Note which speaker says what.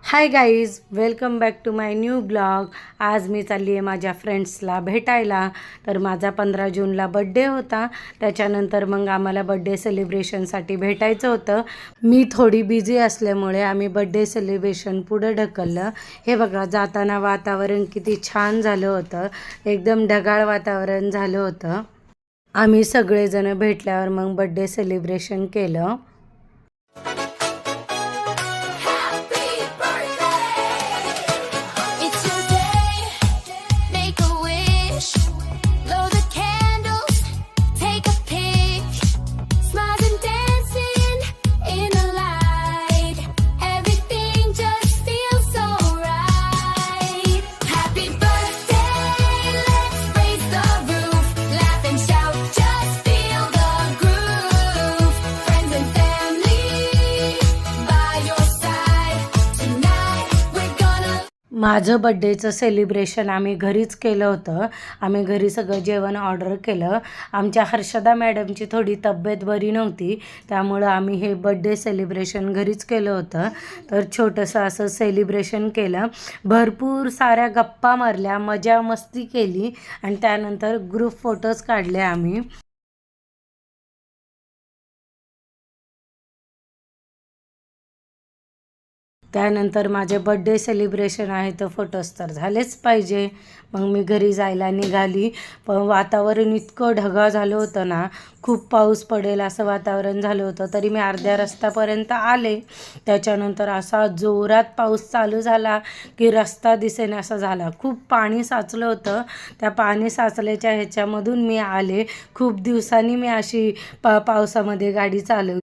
Speaker 1: High guys, welcome back to my new blog. आज मी चालली आहे माझ्या फ्रेंड्सला भेटायला. तर माझा 15 जूनला बड्डे होता. त्याच्यानंतर मग आम्हाला बड्डे सेलिब्रेशनसाठी भेटायचं होतं. मी थोडी बिझी असल्यामुळे आम्ही बड्डे सेलिब्रेशन पुढं ढकललं. हे बघा, जाताना वातावरण किती छान झालं होतं. एकदम ढगाळ वातावरण झालं होतं. आम्ही सगळेजण भेटल्यावर मग बड्डे सेलिब्रेशन केलं. माझं बड्डेचं सेलिब्रेशन आम्ही घरीच केलं होतं. आम्ही घरी सगळं जेवण ऑर्डर केलं. आमच्या हर्षदा मॅडमची थोडी तब्येत बरी नव्हती, त्यामुळं आम्ही हे बड्डे सेलिब्रेशन घरीच केलं होतं. तर छोटंसं असं सेलिब्रेशन केलं. भरपूर साऱ्या गप्पा मारल्या, मजा मस्ती केली आणि त्यानंतर ग्रुप फोटोज काढले आम्ही. त्यानंतर माझे बड्डे सेलिब्रेशन आहे तर फोटोज तर झालेच पाहिजे. मग मी घरी जायला निघाली. पण वातावरण इतकं ढगाळ झालं होतं ना, खूप पाऊस पडेल असं वातावरण झालं होतं. तरी मी अर्ध्या रस्त्यापर्यंत आले. त्याच्यानंतर असा जोरात पाऊस चालू झाला की रस्ता दिसेना असा झाला. खूप पाणी साचलं होतं. त्या पाणी साचल्याच्या ह्याच्यामधून मी आले. खूप दिवसांनी मी अशी पावसामध्ये गाडी चालवली.